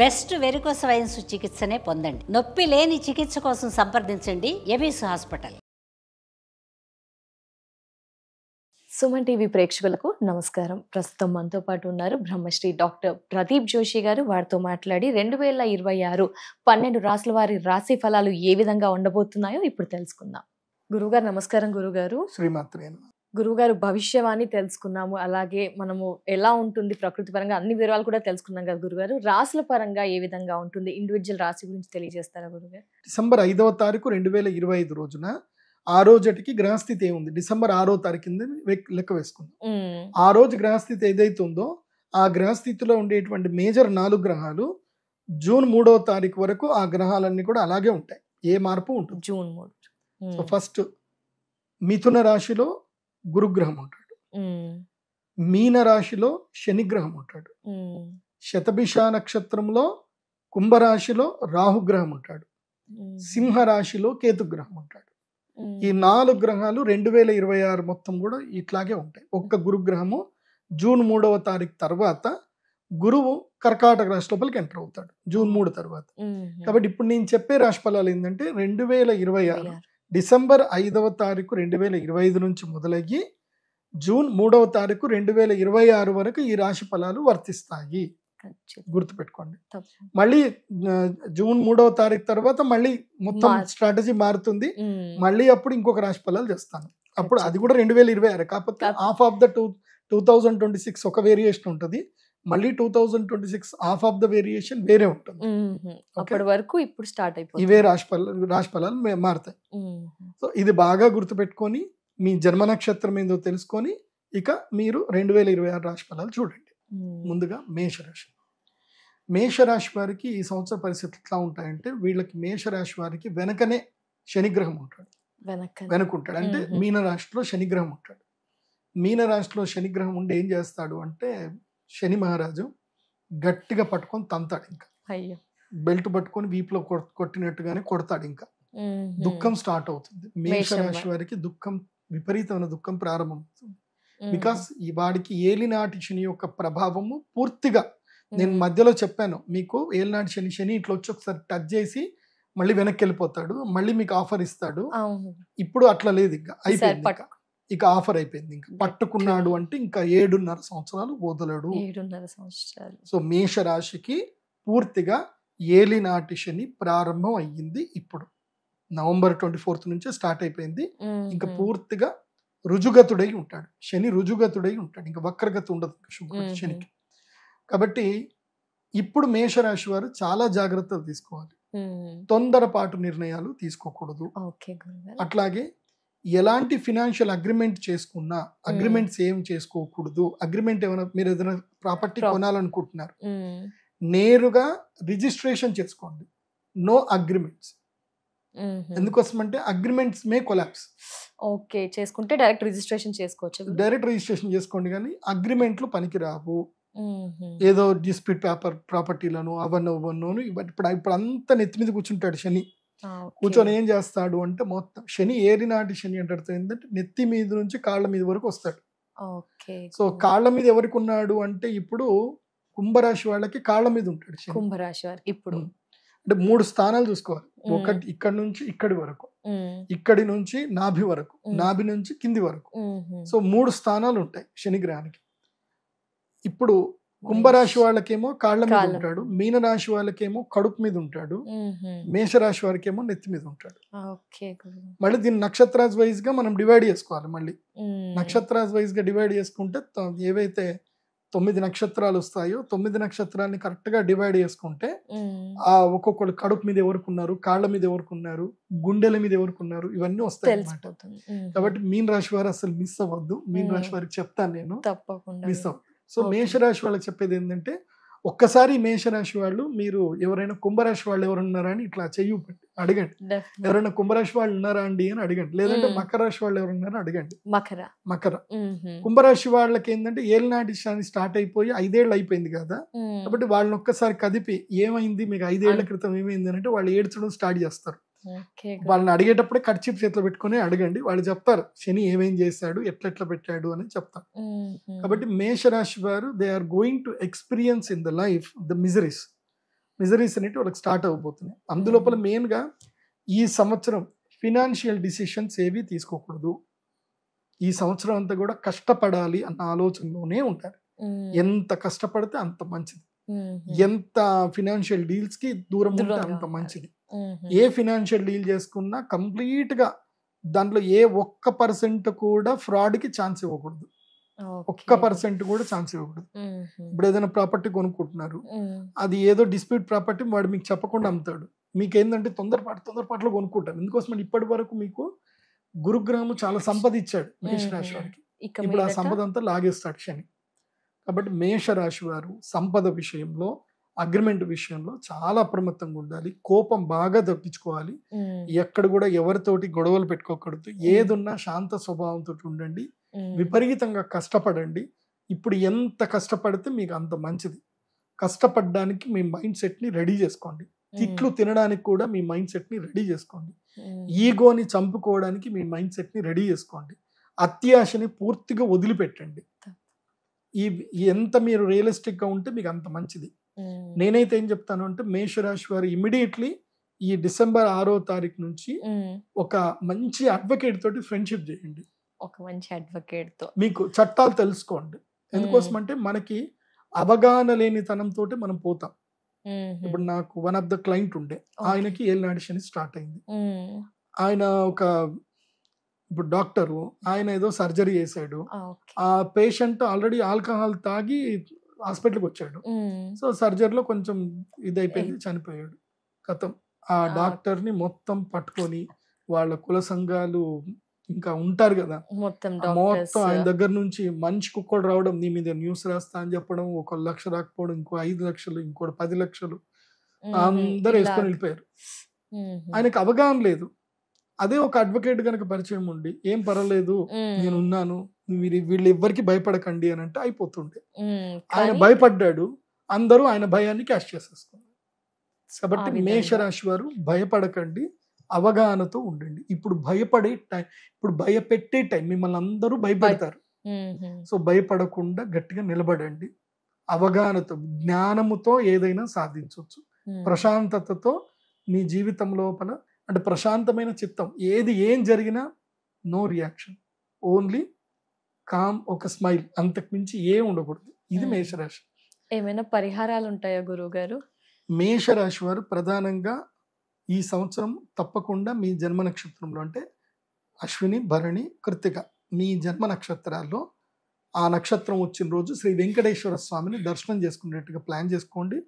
Best varicose veins చికిత్సనే పొందండి. నొప్పి లేని చికిత్స కోసం సంప్రదించండి ఎబిస్ హాస్పిటల్. సుమన్ టీవీ ప్రేక్షకులకు నమస్కారం. ప్రస్తుతం మనతో పాటు ఉన్నారు బ్రహ్మశ్రీ డాక్టర్ ప్రదీప్ జోషి గారు. వారితో మాట్లాడి 2026 12 రాసుల వారి రాశి ఫలాలు ఏ విధంగా ఉండబోతున్నాయో ఇప్పుడు తెలుసుకుందాం. గురువుగారు నమస్కారం. గురుగారు శ్రీమాత్రే. గురువుగారు భవిష్యవాణి తెలుసుకున్నాము, అలాగే మనము ఎలా ఉంటుంది ప్రకృతి పరంగా అన్ని వివరాలు కూడా తెలుసుకున్నాం కదా గురుగారు. రాసుల పరంగా ఏ విధంగా ఉంటుంది, ఇండివిజువల్ రాశి గురించి తెలియజేస్తారా గురుగారు? డిసెంబర్ 5వ తారీఖు 2025 రోజున ఆ రోజుకి గ్రహస్థితి ఏముంది, డిసెంబర్ 6వ తారీఖు కింద లెక్క వేసుకుందాం. ఆ రోజు గ్రహస్థితి ఏదైతే ఉందో ఆ గ్రహస్థితిలో ఉండేటువంటి మేజర్ 4 గ్రహాలు జూన్ 3వ తారీఖు వరకు ఆ గ్రహాలన్నీ కూడా అలాగే ఉంటాయి, ఏ మార్పు ఉంటుంది. జూన్ 3. సో ఫస్ట్ మిథున రాశిలో గురుగ్రహం ఉంటాడు, మీన రాశిలో శనిగ్రహం ఉంటాడు, శతభిష నక్షత్రంలో కుంభరాశిలో రాహుగ్రహం ఉంటాడు, సింహ రాశిలో కేతుగ్రహం ఉంటాడు. ఈ 4 గ్రహాలు 2026 మొత్తం కూడా ఇట్లాగే ఉంటాయి. ఒక్క గురుగ్రహము జూన్ 3వ తారీఖు తర్వాత గురువు కర్కాటక రాశి లోపలికి ఎంటర్ అవుతాడు జూన్ 3 తర్వాత. కాబట్టి ఇప్పుడు నేను చెప్పే రాశి ఫలాలు ఏంటంటే 2026 డిసెంబర్ 5వ తారీఖు 2025 నుంచి మొదలయ్యి జూన్ 3వ తారీఖు 2026 వరకు ఈ రాశి ఫలాలు వర్తిస్తాయి. గుర్తుపెట్టుకోండి. మళ్ళీ జూన్ 3వ తారీఖు తర్వాత మళ్ళీ మొత్తం స్ట్రాటజీ మారుతుంది. మళ్ళీ అప్పుడు ఇంకొక రాశి ఫలాలు చేస్తాను. అప్పుడు అది కూడా 2026, కాకపోతే హాఫ్ ఆఫ్ ద 2026 ఒక వేరియేషన్ ఉంటుంది, మళ్ళీ 2026 హాఫ్ ఆఫ్ ద వేరియేషన్ వేరే ఉంటుంది. అప్పటి వరకు ఇప్పుడు స్టార్ట్ అయిపోతుంది, ఇవే రాశి ఫలాలు మారుతాయి. సో ఇది బాగా గుర్తుపెట్టుకొని మీ జన్మ నక్షత్రం ఏందో తెలుసుకొని ఇక మీరు 2026 రాశి ఫలాలు చూడండి. ముందుగా మేషరాశి. మేషరాశి వారికి ఈ సంవత్సర పరిస్థితులు ఎట్లా ఉంటాయంటే, వీళ్ళకి మేషరాశి వారికి వెనకనే శనిగ్రహం ఉంటాడు, వెనకుంటాడు. అంటే మీనరాశిలో శనిగ్రహం ఉంటాడు. మీనరాశిలో శనిగ్రహం ఉండి ఏం చేస్తాడు అంటే, శని మహారాజు గట్టిగా పట్టుకొని తంతాడు, ఇంకా బెల్ట్ పట్టుకొని వీపులో కొట్టినట్టుగానే కొడతాడు. ఇంకా దుఃఖం స్టార్ట్ అవుతుంది. మేషరాశి వారికి దుఃఖం, విపరీతమైన దుఃఖం ప్రారంభమవుతుంది. బికాస్ ఈ వాడికి ఏలినాటి శని యొక్క ప్రభావము పూర్తిగా, నేను మధ్యలో చెప్పాను మీకు, ఏలినాటి శని ఇట్లా వచ్చి ఒకసారి టచ్ చేసి మళ్ళీ వెనక్కి వెళ్ళిపోతాడు, మళ్ళీ మీకు ఆఫర్ ఇస్తాడు. ఇప్పుడు అట్లా లేదు, ఇంకా అయిపోయింది, ఇక ఆఫర్ అయిపోయింది. ఇంకా పట్టుకున్నాడు అంటే ఇంకా 7.5 సంవత్సరాలు వదలడు. 7.5 సంవత్సరాలు. సో మేషరాశికి పూర్తిగా ఏలినాటి శని ప్రారంభం అయ్యింది. ఇప్పుడు నవంబర్ 24 నుంచే స్టార్ట్ అయిపోయింది. ఇంకా పూర్తిగా రుజుగతుడై ఉంటాడు శని, రుజుగతుడై ఉంటాడు, ఇంకా వక్రగతి ఉండదు శుక్రుడు శనికి. కాబట్టి ఇప్పుడు మేషరాశి వారు చాలా జాగ్రత్తలు తీసుకోవాలి. తొందరపాటు నిర్ణయాలు తీసుకోకూడదు. అట్లాగే ఎలాంటి ఫినాన్షియల్ అగ్రిమెంట్ చేసుకున్నా అగ్రిమెంట్స్ ఏం చేసుకోకూడదు. అగ్రిమెంట్ ఏమైనా మీరు ఏదైనా ప్రాపర్టీ కొనాలనుకుంటున్నారు, నేరుగా రిజిస్ట్రేషన్ చేసుకోండి, నో అగ్రిమెంట్స్. ఎందుకోసం అంటే అగ్రిమెంట్స్ మే కొలాప్స్. ఓకే, చేసుకుంటే డైరెక్ట్ రిజిస్ట్రేషన్ చేసుకోవచ్చు. డైరెక్ట్ రిజిస్ట్రేషన్ చేసుకోండి, కానీ అగ్రిమెంట్లు పనికిరావు. ఏదో డిస్ప్యూట్ పేపర్ ప్రాపర్టీలను అవన్నో ఇప్పుడు అంతా నెత్తి మీద కూర్చుంటాడు శని. కూర్చొని ఏం చేస్తాడు అంటే, మొత్తం శని ఏలినాటి శని అంటాడు ఏంటంటే నెత్తి మీద నుంచి కాళ్ళ మీద వరకు వస్తాడు. సో కాళ్ళ మీద ఎవరికి ఉన్నాడు అంటే, ఇప్పుడు కుంభరాశి వాళ్ళకి కాళ్ళ మీద ఉంటాడు శని. కుంభరాశి వారికి ఇప్పుడు అంటే 3 స్థానాలు చూసుకోవాలి. ఒకటి ఇక్కడ నుంచి ఇక్కడి వరకు, ఇక్కడి నుంచి నాభి వరకు, నాభి నుంచి కింది వరకు. సో 3 స్థానాలు ఉంటాయి శనిగ్రహానికి. ఇప్పుడు కుంభరాశి వాళ్ళకేమో కాళ్ళ మీద ఉంటాడు, మీనరాశి వాళ్ళకేమో కడుపు మీద ఉంటాడు, మేషరాశి వారికేమో నెత్తి మీద ఉంటాడు. మళ్ళీ దీన్ని నక్షత్రాజ్ వైజ్ గా మనం డివైడ్ చేసుకోవాలి. మళ్ళీ నక్షత్రాజ్ వైజ్ గా డివైడ్ చేసుకుంటే ఏవైతే 9 నక్షత్రాలు వస్తాయో 9 నక్షత్రాలని కరెక్ట్ గా డివైడ్ చేసుకుంటే ఆ ఒక్కొక్కరు కడుపు మీద ఎవరుకున్నారు, కాళ్ళ మీద ఎవరుకున్నారు, గుండెల మీద ఎవరుకున్నారు, ఇవన్నీ వస్తాయి అన్నమాట. కాబట్టి మీన రాశి వారు అసలు మిస్ అవ్వద్దు. మీన రాశి వారికి చెప్తాను నేను, తప్పకుండా మిస్ అవ్వద్దు. సో మేషరాశి వాళ్ళకి చెప్పేది ఏంటంటే, ఒక్కసారి మేషరాశి వాళ్ళు, మీరు ఎవరైనా కుంభరాశి వాళ్ళు ఎవరు ఉన్నారా అని ఇట్లా చెయ్యి పెట్టి అడగండి. ఎవరైనా కుంభరాశి వాళ్ళు ఉన్నారా అండి అని అడగండి. లేదంటే మకర రాశి వాళ్ళు ఎవరు ఉన్నారో అడగండి. మకర కుంభరాశి వాళ్ళకి ఏంటంటే ఏలినాటి శని స్టార్ట్ అయిపోయి 5 ఏళ్ళు అయిపోయింది కదా, కాబట్టి వాళ్ళని ఒక్కసారి కదిపి ఏమైంది మీకు 5 ఏళ్ల క్రితం ఏమైంది అంటే వాళ్ళు ఏడ్చడం స్టార్ట్ చేస్తారు. వాళ్ళని అడిగేటప్పుడే కర్చీఫ్ చేతిలో పెట్టుకుని అడగండి, వాళ్ళు చెప్తారు శని ఏమేం చేశాడు, ఎట్లెట్లా పెట్టాడు అని చెప్తారు. కాబట్టి మేషరాశి వారు they are going to experience in the life the miseries. Miseries అనేవి వాళ్ళకి స్టార్ట్ అవబోతున్నాయి. అందులోపల మెయిన్గా ఈ సంవత్సరం ఫినాన్షియల్ డిసిషన్స్ ఏవి తీసుకోకూడదు. ఈ సంవత్సరం అంతా కూడా కష్టపడాలి అన్న ఆలోచనలోనే ఉంటారు. ఎంత కష్టపడితే అంత మంచిది. ఎంత ఫినాన్షియల్ డీల్స్ కి దూరం ఉంటే అంత మంచిది. ఏ ఫినాన్షియల్ డీల్ చేసుకున్నా కంప్లీట్ గా దాంట్లో ఏ 1% కూడా ఫ్రాడ్ కి ఛాన్స్ ఇవ్వకూడదు. 1% కూడా ఛాన్స్ ఇవ్వకూడదు. ఇప్పుడు ఏదైనా ప్రాపర్టీ కొనుక్కుంటున్నారు, అది ఏదో డిస్ప్యూట్ ప్రాపర్టీ వాడు మీకు చెప్పకుండా అమ్ముతాడు. మీకు ఏంటంటే తొందరపాటులో కొనుక్కుంటారు. ఎందుకోసం ఇప్పటి వరకు మీకు గురుగ్రహము చాలా సంపద ఇచ్చాడు మేషరాశి వారికి. ఇప్పుడు ఆ సంపద అంతా లాగేస్తాడు శని. కాబట్టి మేషరాశి వారు సంపద విషయంలో, అగ్రిమెంట్ విషయంలో చాలా అప్రమత్తంగా ఉండాలి. కోపం బాగా తగ్గించుకోవాలి. ఎక్కడ కూడా ఎవరితోటి గొడవలు పెట్టుకోకూడదు. ఏదున్నా శాంత స్వభావంతో ఉండండి. విపరీతంగా కష్టపడండి. ఇప్పుడు ఎంత కష్టపడితే మీకు అంత మంచిది. కష్టపడడానికి మీ మైండ్ సెట్ ని రెడీ చేసుకోండి. తిట్లు తినడానికి కూడా మీ మైండ్ సెట్ ని రెడీ చేసుకోండి. ఈగోని చంపుకోవడానికి మీ మైండ్ సెట్ ని రెడీ చేసుకోండి. అత్యాశని పూర్తిగా వదిలిపెట్టండి. ఎంత మీరు రియలిస్టిక్ గా ఉంటే మీకు అంత మంచిది. నేనైతే ఏం చెప్తాను అంటే మేషరాశి వారు ఇమ్మీడియట్లీ ఈ డిసెంబర్ 6వ తారీఖు నుంచి ఒక మంచి అడ్వకేట్ తోటి ఫ్రెండ్షిప్ చేయండి. ఒక మంచి అడ్వకేట్ తో మీకు చట్టాలు తెలుసుకోండి. ఎందుకోసం అంటే మనకి అవగాహన లేనితనంతో మనం పోతాం. ఇప్పుడు నాకు వన్ ఆఫ్ ద క్లయింట్ ఉండే, ఆయనకి ఏలినాటి శని స్టార్ట్ అయింది. ఆయన ఒక ఇప్పుడు డాక్టరు, ఆయన ఏదో సర్జరీ చేశాడు. ఆ పేషెంట్ ఆల్రెడీ ఆల్కహాల్ తాగి హాస్పిటల్కి వచ్చాడు. సో సర్జరీలో కొంచెం ఇదైపోయింది, చనిపోయాడు. కథం ఆ డాక్టర్ని మొత్తం పట్టుకొని వాళ్ళ కుల సంఘాలు ఇంకా ఉంటారు కదా, మొత్తం ఆయన దగ్గర నుంచి మనిషికి ఒక్కడు రావడం, నీ మీద న్యూస్ రాస్తా అని చెప్పడం, 1 లక్ష రాకపోవడం, ఇంకో 5 లక్షలు, ఇంకోటి 10 లక్షలు అందరు వేసుకొని వెళ్ళిపోయారు. ఆయనకు అవగాహన లేదు. అదే ఒక అడ్వకేట్ కనుక పరిచయం ఉండి, ఏం పర్వాలేదు నేను ఉన్నాను, వీళ్ళు ఎవ్వరికి భయపడకండి అని అంటే అయిపోతుండే. ఆయన భయపడ్డాడు, అందరూ ఆయన భయాన్ని క్యాష్ చేసేసుకున్నారు. కాబట్టి మేషరాశి వారు భయపడకండి, అవగాహనతో ఉండండి. ఇప్పుడు భయపడే టైం, ఇప్పుడు భయపెట్టే టైం. మిమ్మల్ని అందరూ భయపడతారు. సో భయపడకుండా గట్టిగా నిలబడండి. అవగాహనతో, జ్ఞానముతో ఏదైనా సాధించవచ్చు. ప్రశాంతతతో మీ జీవితం లోపల, అంటే ప్రశాంతమైన చిత్తం, ఏం జరిగినా నో రియాక్షన్, ఓన్లీ కామ్, ఒక స్మైల్, అంతకు మించి ఏం ఉండకూడదు. ఇది మేషరాశి. ఏమైనా పరిహారాలు ఉంటాయా గురువు గారు? మేషరాశి వారు ప్రధానంగా ఈ సంవత్సరం తప్పకుండా మీ జన్మ నక్షత్రంలో, అంటే అశ్విని, భరణి, కృత్తిక, మీ జన్మ నక్షత్రాల్లో ఆ నక్షత్రం వచ్చిన రోజు శ్రీ వెంకటేశ్వర స్వామిని దర్శనం చేసుకునేట్టుగా ప్లాన్ చేసుకోండి.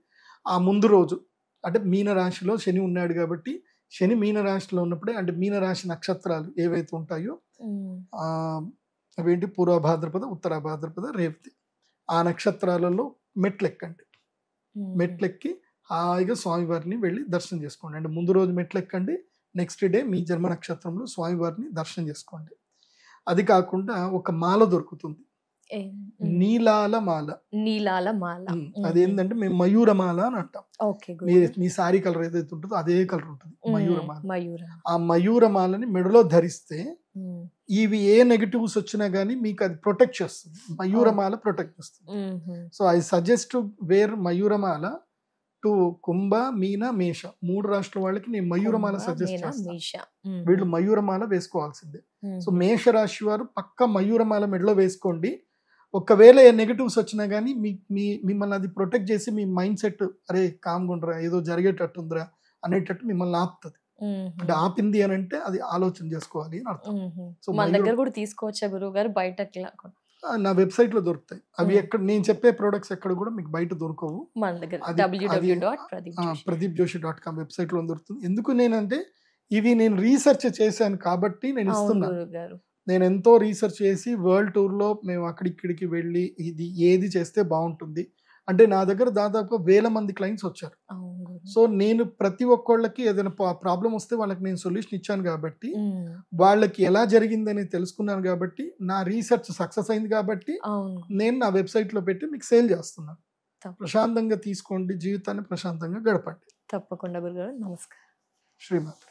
ఆ ముందు రోజు, అంటే మీనరాశిలో శని ఉన్నాడు కాబట్టి, శని మీనరాశిలో ఉన్నప్పుడే, అంటే మీనరాశి నక్షత్రాలు ఏవైతే ఉంటాయో అవేంటి, పూర్వ భాద్రపద, ఉత్తర భాద్రపద, రేవతి, ఆ నక్షత్రాలలో మెట్లెక్కండి. మెట్లెక్కి హాయిగా స్వామివారిని వెళ్ళి దర్శనం చేసుకోండి. అంటే ముందు రోజు మెట్లెక్కండి, నెక్స్ట్ డే మీ జన్మ నక్షత్రంలో స్వామివారిని దర్శనం చేసుకోండి. అది కాకుండా ఒక మాల దొరుకుతుంది, నీలాల మాల. నీలాల మాల అదేంటంటే మేము మయూరమాల అని అంటాం. మీ సారీ కలర్ ఏదైతే ఉంటుందో అదే కలర్ ఉంటుంది మయూరమాల. ఆ మయూరమాలని మెడలో ధరిస్తే ఇవి ఏ నెగటివ్స్ వచ్చినా గానీ మీకు అది ప్రొటెక్ట్ చేస్తుంది. మయూరమాల ప్రొటెక్ట్ చేస్తుంది. So I suggest to wear Mayuramala to Kumbha, Meena, Mesha, 3 రాష్ట్రాల వాళ్ళకి నేను మయూరమాల సజెస్ట్ చేస్తాను. వీళ్ళు మయూరమాల వేసుకోవాల్సిందే. సో మేషరాశి వారు పక్క మయూరమాల మెడలో వేసుకోండి. ఒకవేళ నెగటివ్స్ వచ్చినా కానీ మిమ్మల్ని అది ప్రొటెక్ట్ చేసి మీ మైండ్ సెట్, అరే కామ్గుండ్రా, ఏదో జరిగేటట్టుందిరా అనేటట్టు మిమ్మల్ని ఆపుతుంది. అంటే ఆపింది అని అంటే అది ఆలోచన చేసుకోవాలి అని అర్థం. సో మన దగ్గర కూడా తీసుకోవచ్చా గురువు గారు? బయట నా వెబ్సైట్ లో దొరుకుతాయి అవి. ఎక్కడ నేను చెప్పే ప్రొడక్ట్స్ ఎక్కడ కూడా మీకు బయట దొరకవు. మన దగ్గర pradeepjoshi.com వెబ్సైట్ లో దొరుకుతుంది. ఎందుకు నేనంటే ఇవి నేను రీసెర్చ్ చేశాను కాబట్టి నేను ఇస్తున్నాను. నేను ఎంతో రీసెర్చ్ చేసి వరల్డ్ టూర్ లో మేము అక్కడిక్కడికి వెళ్ళి ఇది ఏది చేస్తే బాగుంటుంది అంటే నా దగ్గర దాదాపు 1000 మంది క్లయింట్స్ వచ్చారు. సో నేను ప్రతి ఒక్కళ్ళకి ఏదైనా ప్రాబ్లం వస్తే వాళ్ళకి నేను సొల్యూషన్ ఇచ్చాను కాబట్టి, వాళ్ళకి ఎలా జరిగిందని తెలుసుకున్నాను కాబట్టి, నా రీసెర్చ్ సక్సెస్ అయింది కాబట్టి నేను నా వెబ్సైట్ లో పెట్టి మీకు సేల్ చేస్తున్నాను. ప్రశాంతంగా తీసుకోండి, జీవితాన్ని ప్రశాంతంగా గడపండి. తప్పకుండా గురుగారు. నమస్కారం. శ్రీమాత.